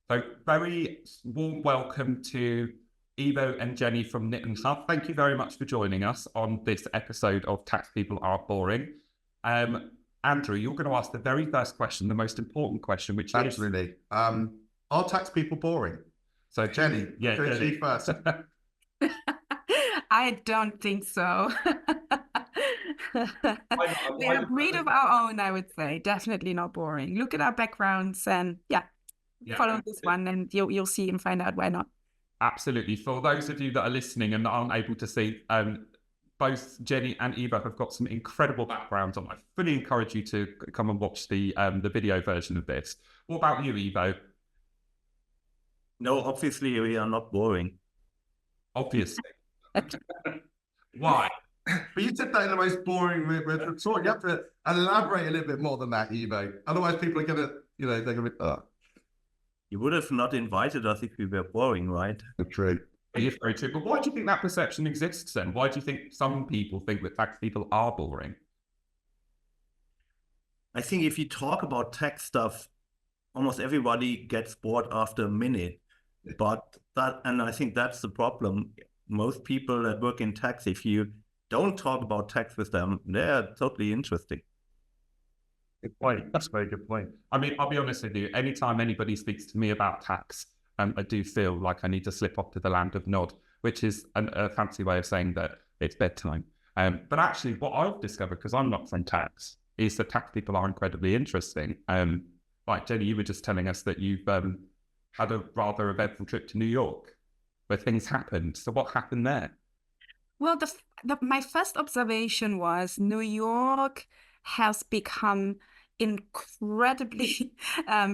So very warm welcome to Ivo and Jenny from Nittman and Ivo. Thank you very much for joining us on this episode of Tax People Are Boring. Andrew, you're going to ask the very first question, the most important question, which Absolutely. Are tax people boring? So Jenny, Jenny first. I don't think so. We have breed of our own, I would say. Definitely not boring. Look at our backgrounds and follow this one and you'll see and find out why not. Absolutely. For those of you that are listening and aren't able to see, both Jenny and Ivo have got some incredible backgrounds on. I fully encourage you to come and watch the video version of this. What about you, Ivo? No, obviously we are not boring. Obviously. Why? But you said that in the most boring way. You have to elaborate a little bit more than that, Ivo. Otherwise, people are gonna, they're gonna be. You would have not invited us if we were boring, right? True. It is very true. But why do you think that perception exists then? Why do you think some people think that tax people are boring? I think if you talk about tax stuff, almost everybody gets bored after a minute. And I think that's the problem. Most people that work in tax, if you don't talk about tax with them, they're totally interesting. Good point. That's a very good point. I mean, I'll be honest with you. Anytime anybody speaks to me about tax, I do feel like I need to slip off to the land of nod, which is a fancy way of saying that it's bedtime. But actually, what I've discovered, because I'm not from tax, is that tax people are incredibly interesting. Like Jenny, you were just telling us that you've had a rather eventful trip to New York, where things happened. So what happened there? Well, my first observation was New York has become incredibly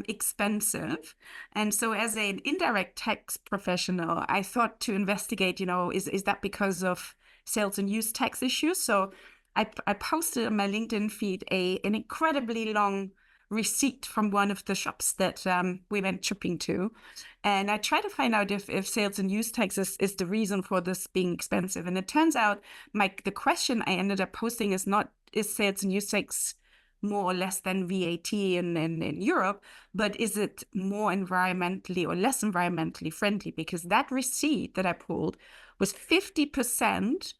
expensive. And so as an indirect tax professional, I thought to investigate, is that because of sales and use tax issues? So I posted on my LinkedIn feed an incredibly long receipt from one of the shops that we went shopping to. And I tried to find out if sales and use tax is the reason for this being expensive. And it turns out the question I ended up posting is not, is sales and use tax more or less than VAT in Europe, but is it more environmentally or less environmentally friendly? Because that receipt that I pulled was 50%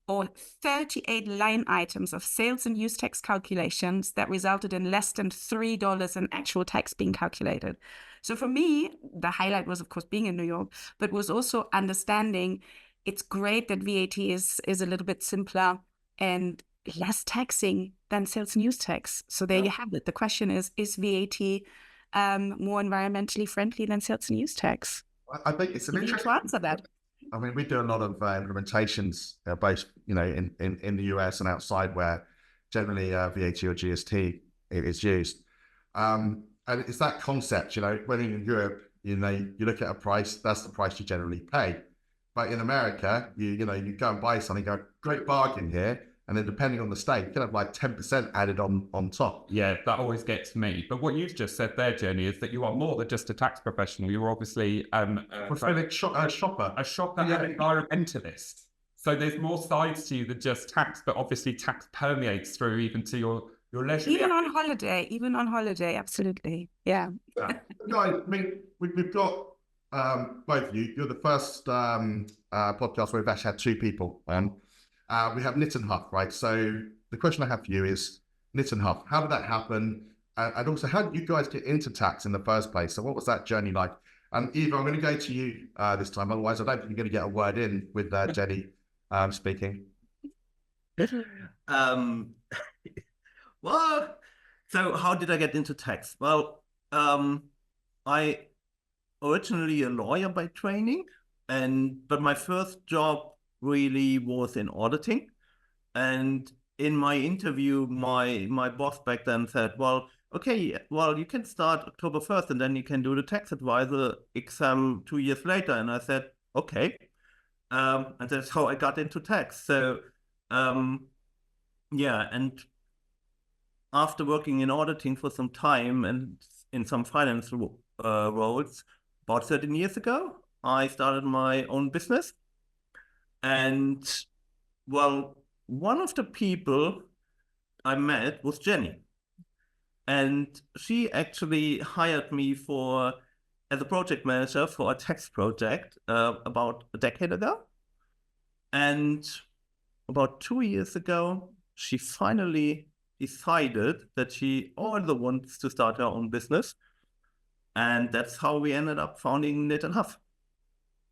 or 38 line items of sales and use tax calculations that resulted in less than $3 in actual tax being calculated. So for me, the highlight was, of course, being in New York, but was also understanding it's great that VAT is a little bit simpler and less taxing than sales and use tax. So there you have it. The question is VAT more environmentally friendly than sales and use tax? I think it's an interesting to answer that. I mean, we do a lot of implementations, both in the US and outside, where generally VAT or GST is used, and it's that concept. When in Europe, you look at a price, that's the price you generally pay. But in America, you go and buy something, go, great bargain here, and then depending on the state, you can have like 10% added on top. Yeah, that always gets me. But what you've just said there, Jenny, is that you are more than just a tax professional. You're obviously a shopper. A shopper and an environmentalist. So there's more sides to you than just tax, but obviously tax permeates through even to your leisure. Even on holiday, absolutely. Yeah. Guys, I mean, we've got both of you. You're the first podcast where we've actually had two people on. We have Nittman and Ivo, right? So the question I have for you is, Nittman and Ivo, how did that happen? And also, how did you guys get into tax in the first place? So what was that journey like? And Ivo, I'm going to go to you this time. Otherwise, I don't think you're going to get a word in with Jenny speaking. Well, so how did I get into tax? Well, I originally a lawyer by training, but my first job really was in auditing. And in my interview, my boss back then said, well, okay, well, you can start October 1st and then you can do the tax advisor exam 2 years later. And I said, okay. And that's how I got into tax. So, yeah. And after working in auditing for some time and in some finance roles, about 13 years ago, I started my own business. And, well, one of the people I met was Jenny. And she actually hired me for as a project manager for a tax project about a decade ago. And about 2 years ago, she finally decided that she also wants to start her own business. And that's how we ended up founding Knit and Huff.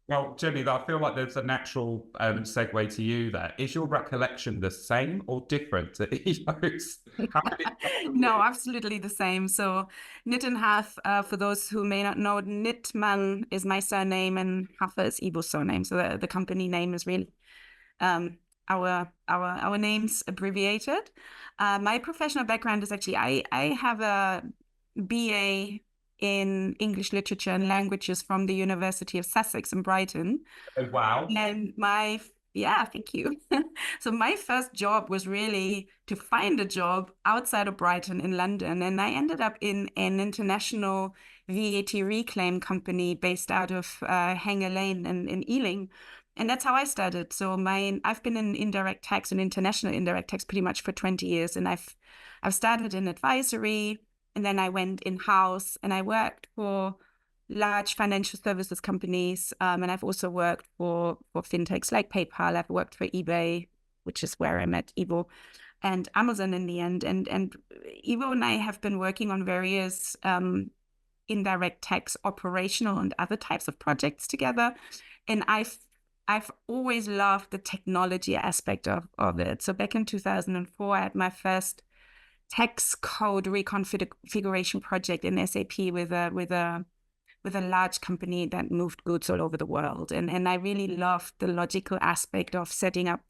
Well, Jenny, I feel like there's a natural segue to you there. Is your recollection the same or different to Ivo's? No, absolutely the same. So Knit and Huff, for those who may not know, Nittman is my surname and Huffer is Ivo's surname. So the company name is really our names abbreviated. My professional background is actually I have a BA in English Literature and Languages from the University of Sussex in Brighton. Oh, wow. And thank you. So my first job was really to find a job outside of Brighton in London. And I ended up in an international VAT reclaim company based out of Hanger Lane in Ealing. And that's how I started. So I've been in indirect tax and international indirect tax pretty much for 20 years. And I've started in advisory, and then I went in-house and I worked for large financial services companies. And I've also worked for fintechs like PayPal. I've worked for eBay, which is where I met Ivo, and Amazon in the end. And Ivo and I have been working on various indirect tax operational and other types of projects together. And I've always loved the technology aspect of it. So back in 2004, I had my first tax code reconfiguration project in SAP with a large company that moved goods all over the world. And I really loved the logical aspect of setting up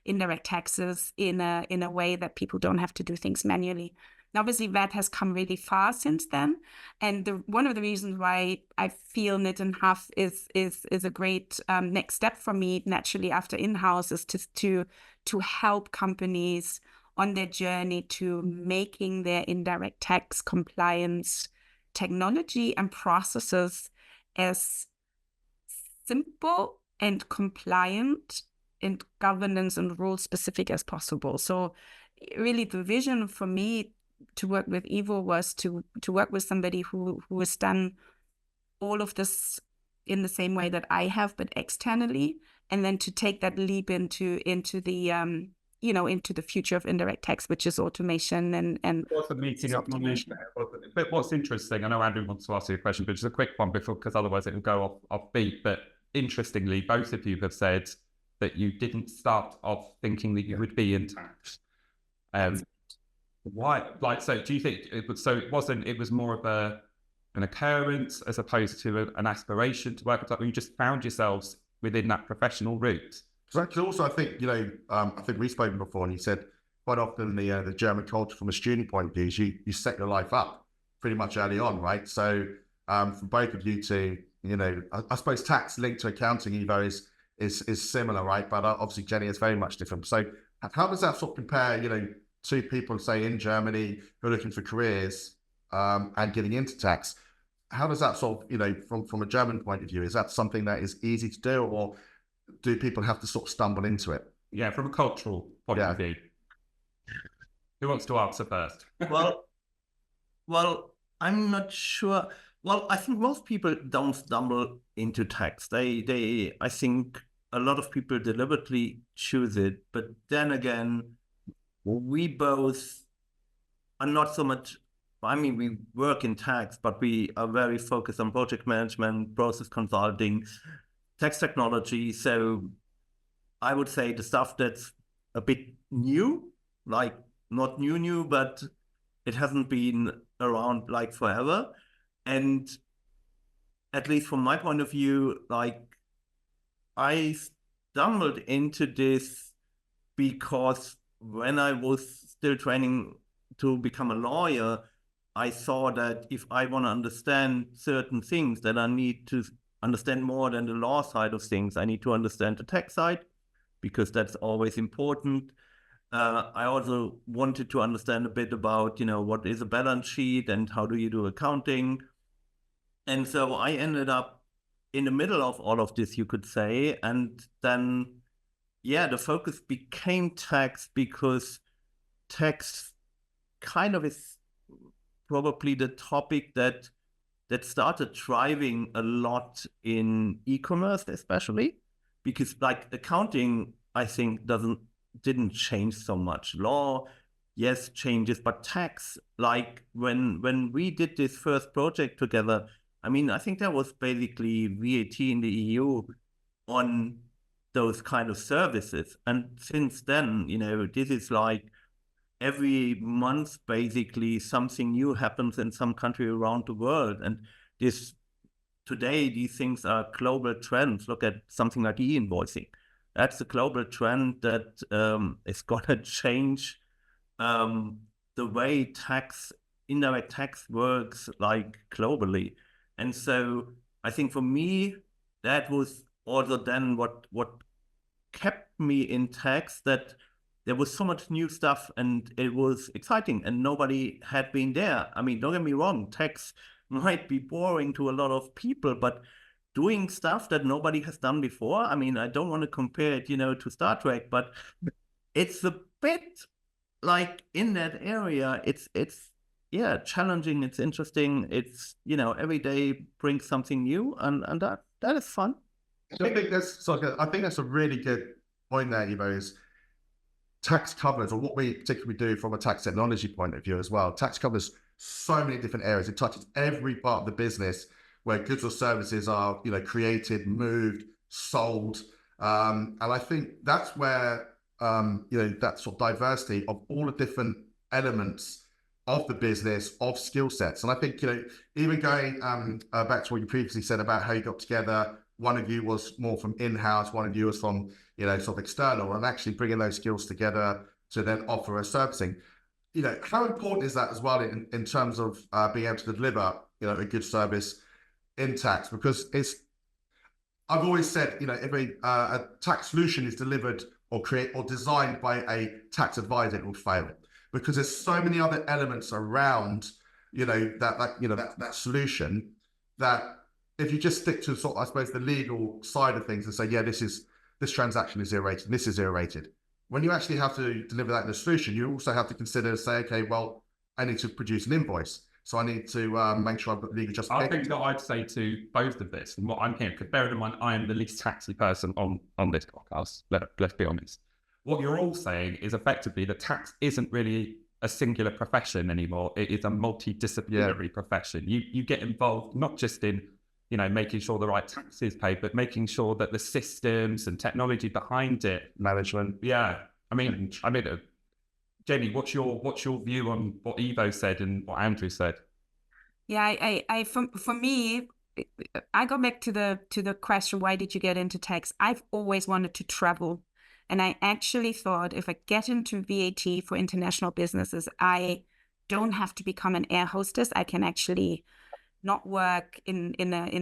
indirect taxes in a way that people don't have to do things manually. Now, obviously, that has come really far since then. And one of the reasons why I feel Knit and Huff is a great next step for me naturally after in-house is to help companies on their journey to making their indirect tax compliance technology and processes as simple and compliant and governance and rule specific as possible. So really the vision for me to work with Ivo was to work with somebody who has done all of this in the same way that I have, but externally, and then to take that leap into the into the future of indirect tax, which is automation and What's the meeting of automation? But what's interesting, I know Andrew wants to ask you a question, but just a quick one because otherwise it will go off beat. But interestingly, both of you have said that you didn't start off thinking that you would be in tax. Why? So do you think it was more of an occurrence as opposed to an aspiration to work? You just found yourselves within that professional route? Because also, I think, I think we've spoken before, and you said quite often the German culture from a student point of view is you set your life up pretty much early on, right? So for both of you to, I suppose tax linked to accounting, Ivo, is similar, right? But obviously Jenny is very much different. So how does that sort of compare, to people, say, in Germany who are looking for careers and getting into tax? How does that sort of, from a German point of view, is that something that is easy to do, or do people have to sort of stumble into it? Yeah, from a cultural point of view. Who wants to answer first? Well, I'm not sure. Well, I think most people don't stumble into tax. I think a lot of people deliberately choose it. But then again, we both are not so much. I mean, we work in tax, but we are very focused on project management, process consulting, tax technology. So I would say the stuff that's a bit new, like not new, but it hasn't been around like forever. And at least from my point of view, like I stumbled into this because when I was still training to become a lawyer, I saw that if I want to understand certain things, that I need to understand more than the law side of things. I need to understand the tax side, because that's always important. I also wanted to understand a bit about, what is a balance sheet and how do you do accounting. And so I ended up in the middle of all of this, you could say. And then, the focus became tax, because tax kind of is probably the topic that that started thriving a lot in e-commerce, especially because like accounting, I think didn't change so much. Law, yes, changes, but tax, like when we did this first project together, I mean, I think that was basically VAT in the EU on those kind of services. And since then, this is like every month, basically, something new happens in some country around the world. And today, these things are global trends. Look at something like e-invoicing. That's a global trend that is going to change the way indirect tax works, like globally. And so I think for me, that was also then what kept me in tax, that there was so much new stuff and it was exciting and nobody had been there. I mean, don't get me wrong, tax might be boring to a lot of people, but doing stuff that nobody has done before, I mean, I don't want to compare it, to Star Trek, but it's a bit like in that area, it's challenging, it's interesting, it's, every day brings something new, and that is fun. I think that's a really good point there, Ivo, is tax covers, or what we particularly do from a tax technology point of view as well. Tax covers so many different areas. It touches every part of the business where goods or services are, created, moved, sold. And I think that's where, that sort of diversity of all the different elements of the business, of skill sets. And I think, even going back to what you previously said about how you got together, one of you was more from in-house, one of you was from, sort of external, and actually bringing those skills together to then offer a servicing. How important is that as well in terms of being able to deliver, a good service in tax? Because I've always said, if a tax solution is delivered or designed by a tax advisor, it will fail, because there's so many other elements around, that solution, that if you just stick to sort of, I suppose, the legal side of things and say, yeah, this transaction is zero rated, this is zero rated. When you actually have to deliver that in a solution, you also have to consider, say, okay, well, I need to produce an invoice. So I need to make sure I've got legal justification. I think that I'd say to both of this, and what I'm hearing, because bear in mind, I am the least taxy person on this podcast, let's be honest. What you're all saying is effectively that tax isn't really a singular profession anymore. It is a multidisciplinary profession. You get involved not just in, making sure the right tax is paid, but making sure that the systems and technology behind it, management. Yeah. I mean, Jenny, what's your view on what Ivo said and what Andrew said? Yeah, for me, I go back to the question, why did you get into tax? I've always wanted to travel. And I actually thought, if I get into VAT for international businesses, I don't have to become an air hostess. I can actually not work in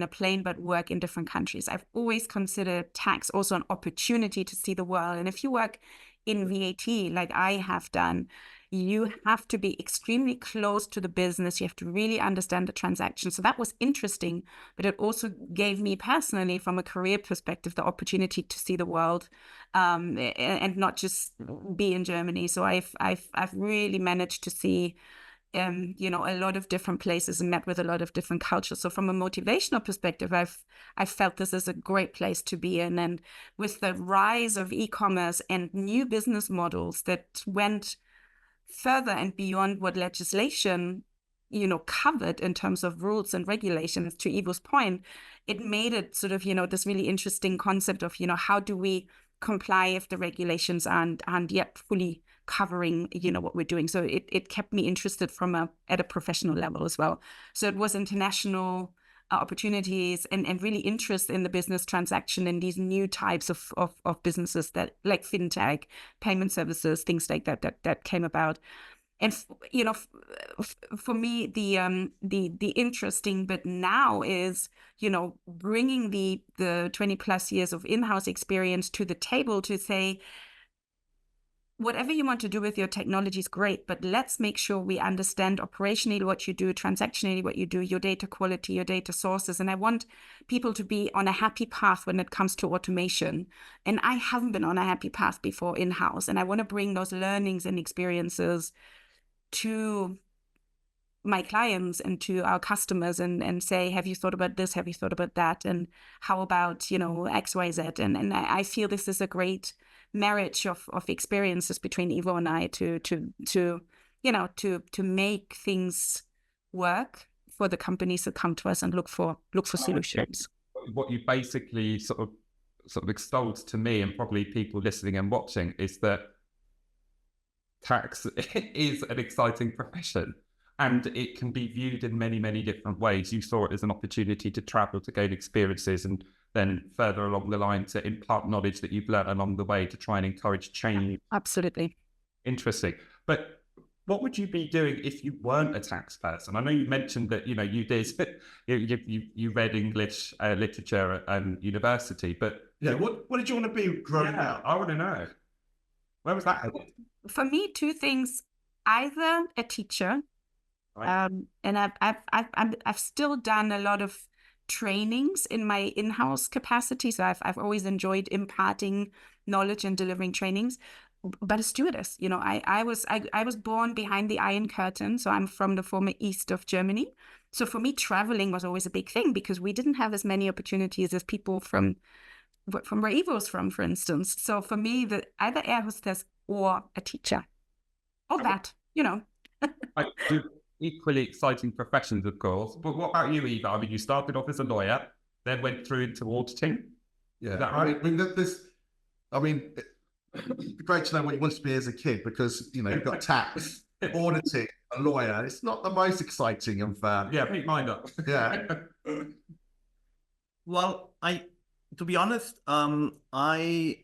a plane, but work in different countries. I've always considered tax also an opportunity to see the world. And if you work in VAT, like I have done, you have to be extremely close to the business. You have to really understand the transaction. So that was interesting, but it also gave me personally, from a career perspective, the opportunity to see the world, and not just be in Germany. So I've really managed to see a lot of different places and met with a lot of different cultures. So from a motivational perspective, I felt this is a great place to be in. And with the rise of e-commerce and new business models that went further and beyond what legislation, covered in terms of rules and regulations, to Ivo's point, it made it sort of, this really interesting concept of, how do we comply if the regulations aren't yet fully covering, what we're doing. So it kept me interested at a professional level as well. So it was international opportunities and really interest in the business transaction and these new types of businesses that, like fintech, payment services, things like that came about. And for me, the interesting bit now is, bringing the 20 plus years of in-house experience to the table to say, whatever you want to do with your technology is great, but let's make sure we understand operationally what you do, transactionally what you do, your data quality, your data sources. And I want people to be on a happy path when it comes to automation. And I haven't been on a happy path before in-house. And I want to bring those learnings and experiences to my clients and to our customers and say, have you thought about this? Have you thought about that? And how about, X, Y, Z? And I feel this is a great marriage of experiences between Ivo and I to make things work for the companies that come to us and look for solutions. What you basically sort of extolled to me and probably people listening and watching is that tax is an exciting profession and it can be viewed in many, many different ways. You saw it as an opportunity to travel, to gain experiences, and then further along the line to impart knowledge that you've learned along the way to try and encourage change. Absolutely. Interesting. But what would you be doing if you weren't a tax person? I know you mentioned that, you did, you read English literature at university, but... Yeah, what did you want to be growing up? I want to know. Where was that headed? For me, two things: either a teacher, Right. and I've still done a lot of trainings in my in-house capacity. So I've always enjoyed imparting knowledge and delivering trainings. But a stewardess, I was born behind the Iron Curtain, so I'm from the former east of Germany. So for me, traveling was always a big thing because we didn't have as many opportunities as people from where Ivo's from, for instance. So for me, either air hostess or a teacher, or that, I do equally exciting professions, of course. But what about you, Ivo? I mean, you started off as a lawyer, then went through into auditing. Yeah, Is that right? It's great to know what you wanted to be as a kid because, you've got tax, auditing, a lawyer. It's not the most exciting of... Yeah, pick mine up. Yeah. Well, to be honest, I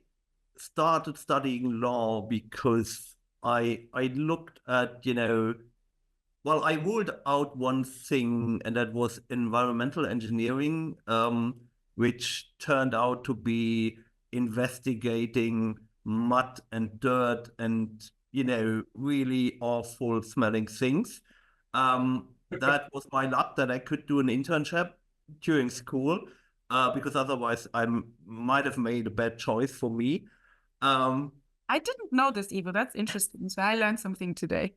started studying law because I looked at, well, I ruled out one thing, and that was environmental engineering, which turned out to be investigating mud and dirt and, really awful smelling things. That was my luck that I could do an internship during school, because otherwise I might have made a bad choice for me. I didn't know this, Ivo. That's interesting. So I learned something today.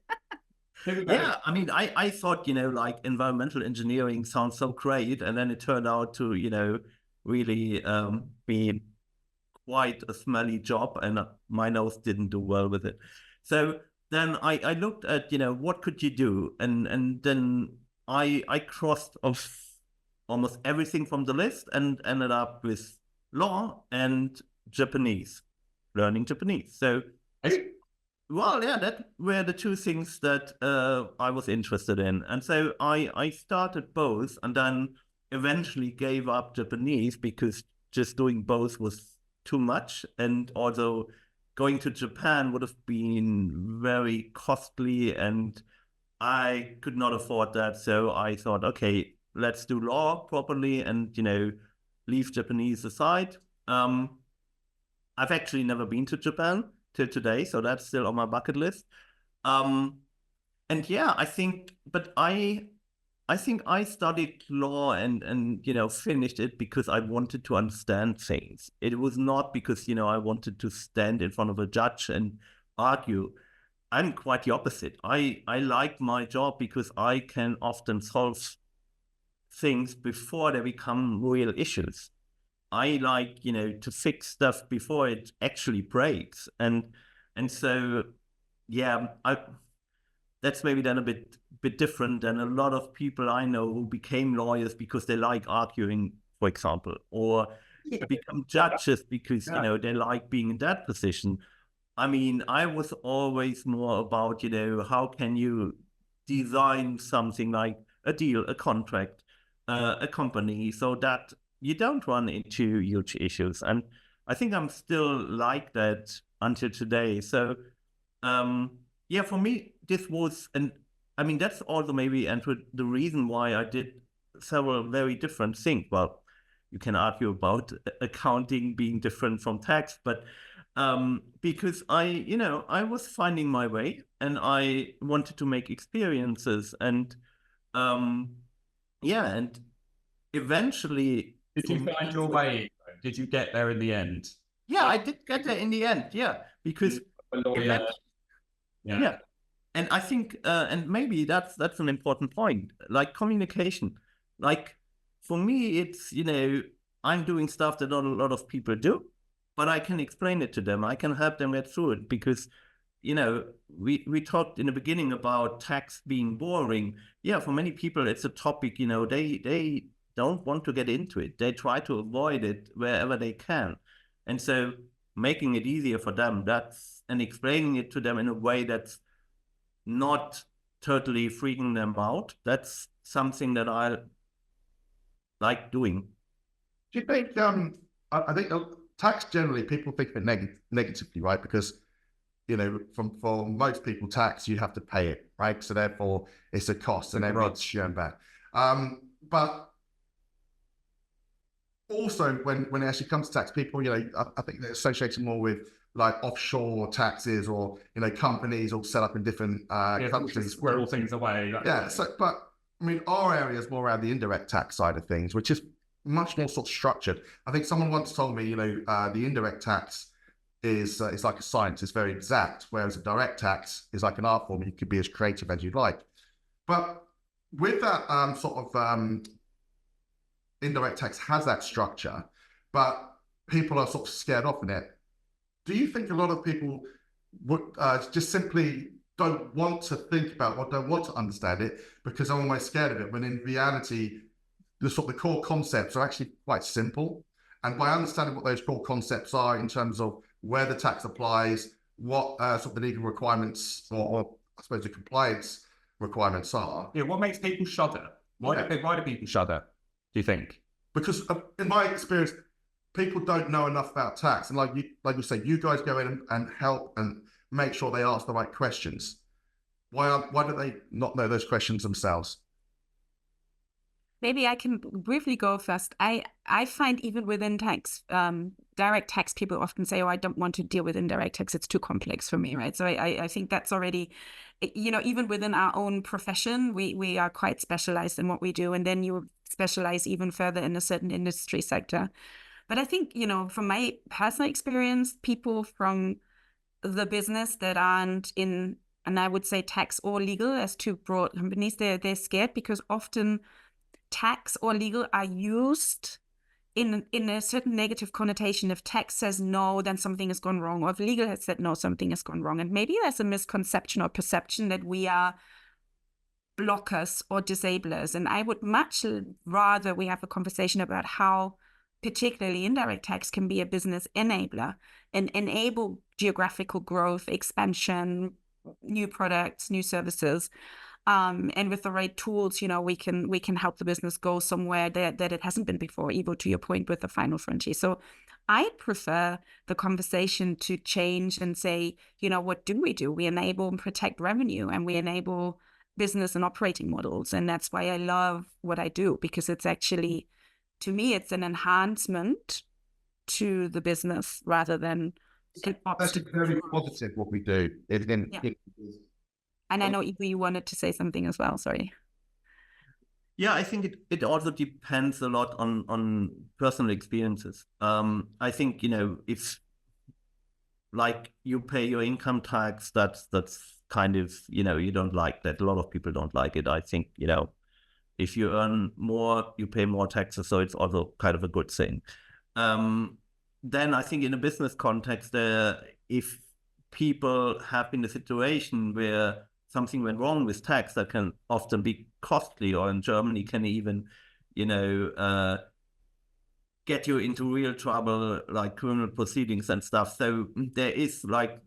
Yeah, I mean, I thought, like environmental engineering sounds so great. And then it turned out to, really be quite a smelly job, and my nose didn't do well with it. So then I looked at, what could you do? And then I crossed off almost everything from the list and ended up with law and Japanese, learning Japanese. So, well, yeah, that were the two things that I was interested in. And so I started both and then eventually gave up Japanese because just doing both was too much. And also going to Japan would have been very costly and I could not afford that. So I thought, okay, let's do law properly and, leave Japanese aside. I've actually never been to Japan till today, so that's still on my bucket list. And yeah, I think I studied law and finished it because I wanted to understand things. It was not because I wanted to stand in front of a judge and argue. I'm quite the opposite. I like my job because I can often solve things before they become real issues. I like, to fix stuff before it actually breaks. And so, yeah, that's maybe then a bit different than a lot of people I know who became lawyers because they like arguing, for example, or become judges because, they like being in that position. I mean, I was always more about, how can you design something like a deal, a contract, a company, so that you don't run into huge issues. And I think I'm still like that until today. So, yeah, for me, this was, and I mean, that's also maybe the reason why I did several very different things. Well, you can argue about accounting being different from tax, but because I was finding my way and I wanted to make experiences and yeah, and eventually. Did you find your way? Did you get there in the end? Yeah, I did get there in the end. Yeah, because A lawyer. yeah, And I think, and maybe that's an important point, like communication. Like for me, it's, I'm doing stuff that not a lot of people do, but I can explain it to them. I can help them get through it because, we talked in the beginning about tax being boring. Yeah, for many people, it's a topic, they don't want to get into it. They try to avoid it wherever they can. And so making it easier for them, and explaining it to them in a way that's not totally freaking them out, that's something that I like doing. Do you think, I think tax generally, people think of it negatively, right? Because, for most people, tax, you have to pay it, right? So therefore, it's a cost and everyone's shown back. But also, when it actually comes to tax, people, I think they're associated more with like offshore taxes or, companies all set up in different countries. Squirrel things away. Yeah. So, but I mean, our area is more around the indirect tax side of things, which is much more sort of structured. I think someone once told me, the indirect tax is like a science, it's very exact, whereas a direct tax is like an art form. You could be as creative as you'd like. But with that indirect tax has that structure, but people are sort of scared off in it. Do you think a lot of people would just simply don't want to think about or don't want to understand it because they're almost scared of it, when in reality, the core concepts are actually quite simple? And by understanding what those core concepts are in terms of where the tax applies, what the legal requirements or I suppose the compliance requirements are. Yeah, what makes people shudder? Why do people shudder, do you think? Because in my experience, people don't know enough about tax. And like you say, you guys go in and help and make sure they ask the right questions. Why do they not know those questions themselves? Maybe I can briefly go first. I find even within tax, direct tax, people often say, oh, I don't want to deal with indirect tax. It's too complex for me, right? So I think that's already, even within our own profession, we are quite specialized in what we do. And then you specialize even further in a certain industry sector. But I think, from my personal experience, people from the business that aren't in, and I would say tax or legal as two broad companies, they're scared because often tax or legal are used in a certain negative connotation. If tax says no, then something has gone wrong, or if legal has said no, something has gone wrong. And maybe there's a misconception or perception that we are blockers or disablers. And I would much rather we have a conversation about how particularly indirect tax can be a business enabler and enable geographical growth, expansion, new products, new services. And with the right tools, we can help the business go somewhere that it hasn't been before, Ivo, to your point with the final frontier. So I prefer the conversation to change and say, what do? We enable and protect revenue, and we enable business and operating models. And that's why I love what I do, because it's actually, to me, it's an enhancement to the business rather than an That's very positive what we do. And I know, Ivo, you wanted to say something as well. Sorry. Yeah, I think it also depends a lot on personal experiences. I think, if like you pay your income tax, that's kind of, you don't like that. A lot of people don't like it. I think, if you earn more, you pay more taxes. So it's also kind of a good thing. Then I think in a business context, if people have been in a situation where something went wrong with tax, that can often be costly, or in Germany can even, get you into real trouble, like criminal proceedings and stuff. So there is like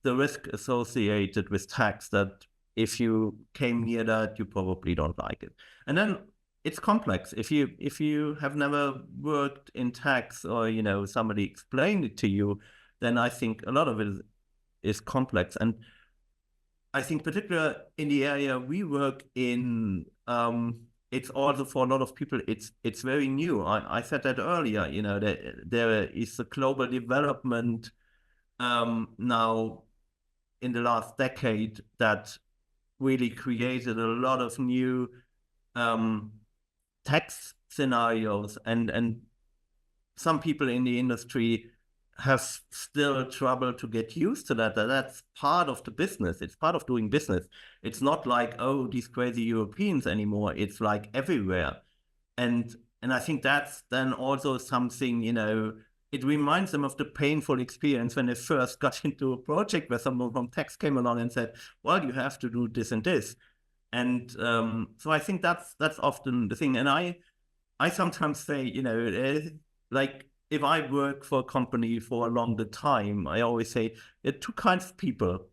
the risk associated with tax that if you came near that, you probably don't like it. And then it's complex. If you have never worked in tax, or somebody explained it to you, then I think a lot of it is complex. And I think particularly in the area we work in, it's also for a lot of people, it's very new. I said that earlier, there is a global development now in the last decade that really created a lot of new tax scenarios, and some people in the industry have still trouble to get used to that. That's part of the business. It's part of doing business. It's not like, oh, these crazy Europeans anymore. It's like everywhere. And I think that's then also something, it reminds them of the painful experience when they first got into a project where someone from tax came along and said, well, you have to do this and this. And so I think that's often the thing. And I sometimes say, like if I work for a company for a longer time, I always say there are two kinds of people.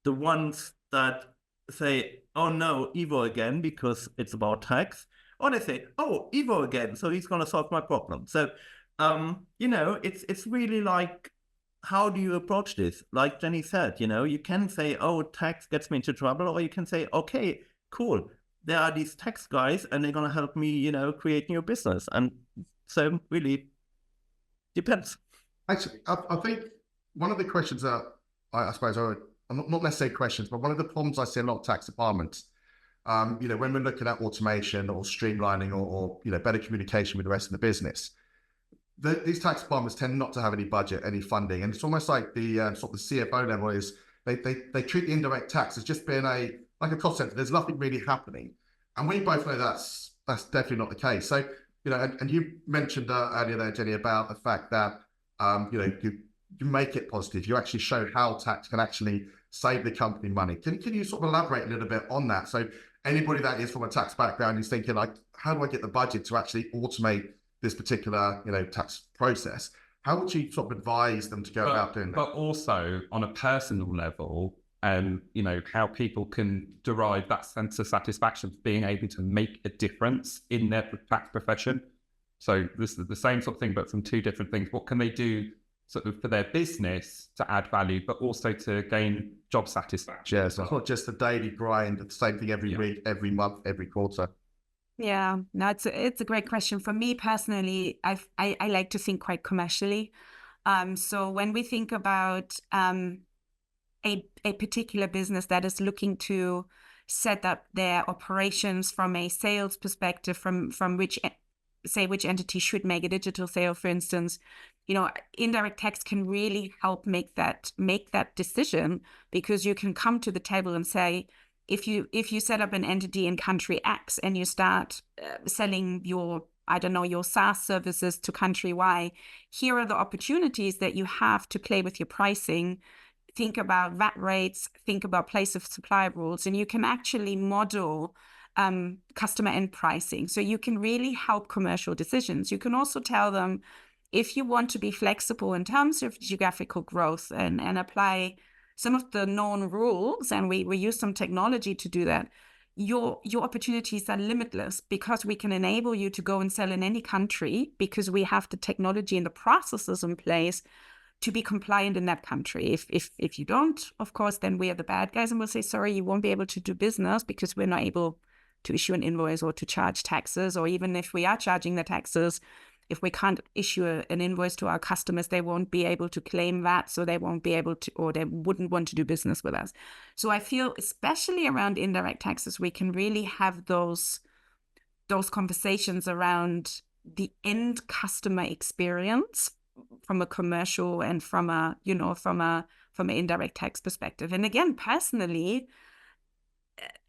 The ones that say, oh no, Ivo again, because it's about tax. Or they say, oh, Ivo again, so he's going to solve my problem. So, it's really like, how do you approach this? Like Jenny said, you can say, oh, tax gets me into trouble, or you can say, okay, cool. There are these tax guys, and they're going to help me, create new business. And so, really, depends. Actually, I think one of the questions that I suppose are not necessarily questions, but one of the problems I see in a lot of tax departments, when we're looking at automation or streamlining or better communication with the rest of the business, these tax departments tend not to have any budget, any funding, and it's almost like the sort of the CFO level is they treat the indirect tax as just being a cost center. There's nothing really happening, and we both know that's definitely not the case. So and you mentioned earlier there, Jenny, about the fact that you make it positive. You actually show how tax can actually save the company money. Can you sort of elaborate a little bit on that? So anybody that is from a tax background is thinking like, how do I get the budget to actually automate this particular tax process? How would you sort of advise them to go about doing that? But also on a personal level, how people can derive that sense of satisfaction of being able to make a difference in their tax profession. So this is the same sort of thing, but from two different things. What can they do sort of for their business to add value, but also to gain job satisfaction? Yeah, so it's not just a daily grind, the same thing every week, every month, every quarter. Yeah, no, it's a great question. For me personally, I like to think quite commercially. So when we think about a particular business that is looking to set up their operations from a sales perspective, from which entity should make a digital sale, for instance, indirect tax can really help make that decision, because you can come to the table and say, if you set up an entity in country X and you start selling your SaaS services to country Y, here are the opportunities that you have to play with your pricing. Think about VAT rates, think about place of supply rules, and you can actually model customer end pricing. So you can really help commercial decisions. You can also tell them, if you want to be flexible in terms of geographical growth and apply some of the known rules, and we use some technology to do that, your opportunities are limitless, because we can enable you to go and sell in any country, because we have the technology and the processes in place to be compliant in that country. If you don't, of course, then we are the bad guys and we'll say, sorry, you won't be able to do business because we're not able to issue an invoice or to charge taxes. Or even if we are charging the taxes, if we can't issue an invoice to our customers, they won't be able to claim that, so they won't be able to, or they wouldn't want to do business with us. So I feel, especially around indirect taxes, we can really have those conversations around the end customer experience from a commercial and from an indirect tax perspective. And again, personally,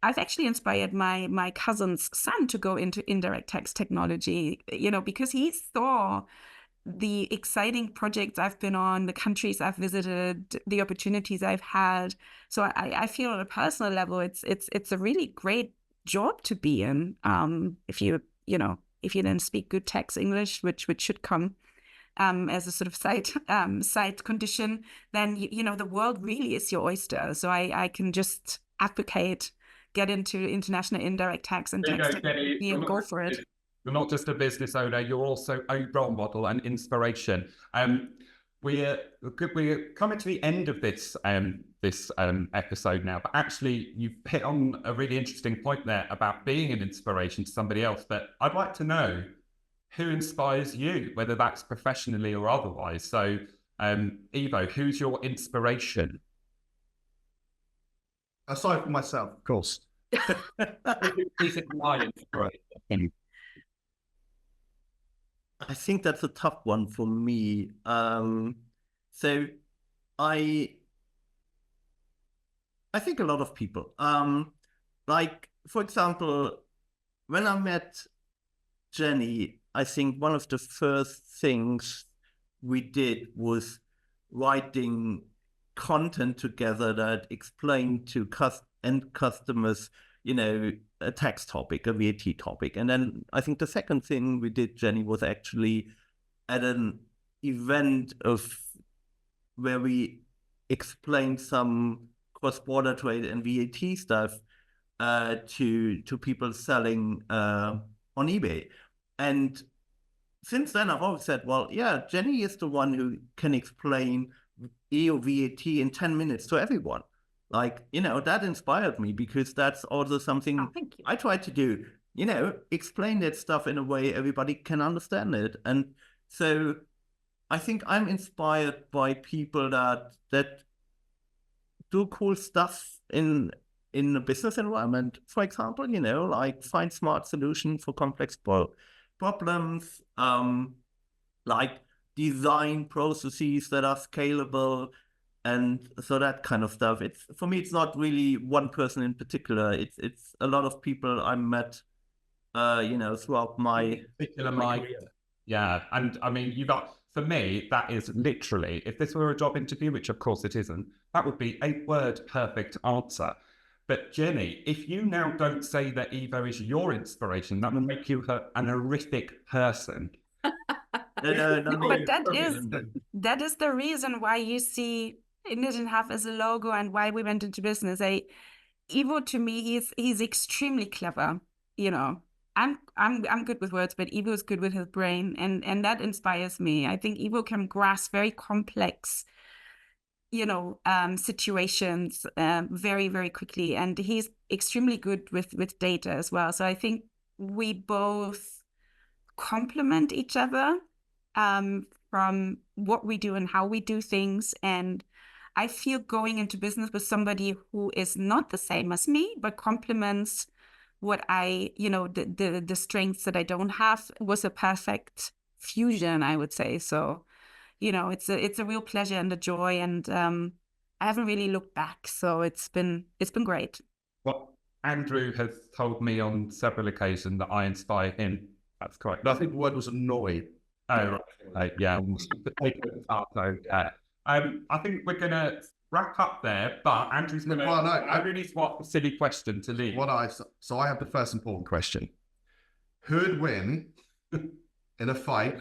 I've actually inspired my cousin's son to go into indirect tax technology, because he saw the exciting projects I've been on, the countries I've visited, the opportunities I've had. So I feel on a personal level, it's a really great job to be in. If you then speak good tax English, which should come as a sort of side condition, then the world really is your oyster. So I can just advocate, get into international indirect tax and tax technology and go for it. You're not just a business owner, you're also a role model and inspiration. We're coming to the end of this episode now, but actually you've hit on a really interesting point there about being an inspiration to somebody else. But I'd like to know who inspires you, whether that's professionally or otherwise. So, Ivo, who's your inspiration? Aside from myself, of course. Is it my inspiration? I think that's a tough one for me. So I think a lot of people, like, for example, when I met Jenny, I think one of the first things we did was writing content together that explained to end customers, a tax topic, a VAT topic. And then I think the second thing we did, Jenny, was actually at an event where we explained some cross-border trade and VAT stuff to people selling on eBay. And since then, I've always said, well, yeah, Jenny is the one who can explain EU VAT in 10 minutes to everyone. Like, that inspired me, because that's also something thank you. I try to do, explain that stuff in a way everybody can understand it. And so I think I'm inspired by people that do cool stuff in a business environment, for example, like find smart solutions for complex problems, like design processes that are scalable, and so that kind of stuff. For me, it's not really one person in particular. It's a lot of people I met, throughout my career. Yeah, and I mean, for me, that is literally, if this were a job interview, which of course it isn't, that would be a word perfect answer. But Jenny, if you now don't say that Ivo is your inspiration, that will make you an horrific person. No, But that is the reason why you see Nittman and Huffer as a logo, and why we went into business. Ivo, to me, he's extremely clever. I'm good with words, but Ivo is good with his brain, and that inspires me. I think Ivo can grasp very complex, situations very, very quickly, and he's extremely good with data as well. So I think we both complement each other from what we do and how we do things. And I feel going into business with somebody who is not the same as me, but complements what I, the strengths that I don't have, was a perfect fusion, I would say. So, it's a real pleasure and a joy, and I haven't really looked back. So it's been great. Well, Andrew has told me on several occasions that I inspire him. That's correct. I think the word was annoyed. Oh, right. Yeah. I think we're going to wrap up there, but Andrew's going to... Well, no, I really swap a silly question to Lee. So I have the first important question. Who would win in a fight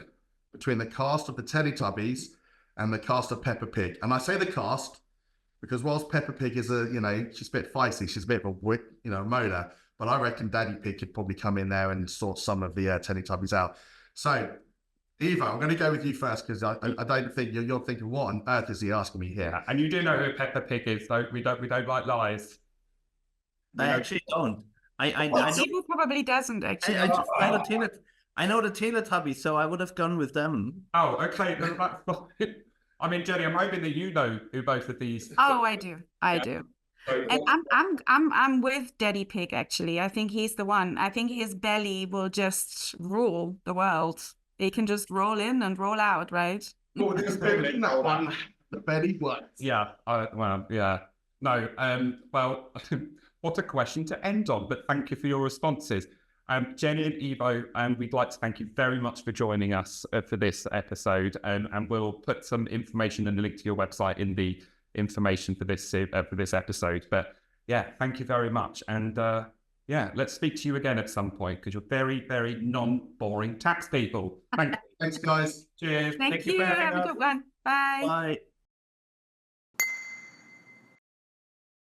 between the cast of the Teletubbies and the cast of Peppa Pig? And I say the cast because whilst Peppa Pig is she's a bit feisty, she's a bit of a moaner, but I reckon Daddy Pig could probably come in there and sort some of the Teletubbies out. So, Ivo, I'm going to go with you first, because I don't think you're thinking, what on earth is he asking me here? And you do know who Peppa Pig is, though. We don't like lies. I actually don't. I Well, know, Ivo probably doesn't, actually. I know the Teletubbies, so I would have gone with them. Oh, okay. I mean, Jenny, I'm hoping that you know who both of these. Oh, I do. I do. And I'm with Daddy Pig, actually. I think he's the one. I think his belly will just rule the world. He can just roll in and roll out, right? Oh, there's in that one. The belly works. Yeah. Yeah. No. Well, what a question to end on. But thank you for your responses. Jenny and Ivo, we'd like to thank you very much for joining us for this episode. And we'll put some information and a link to your website in the information for this episode. But yeah, thank you very much. And yeah, let's speak to you again at some point, because you're very, very non-boring tax people. Thanks, guys. Cheers. Thank you. Have a good one. Bye. Bye.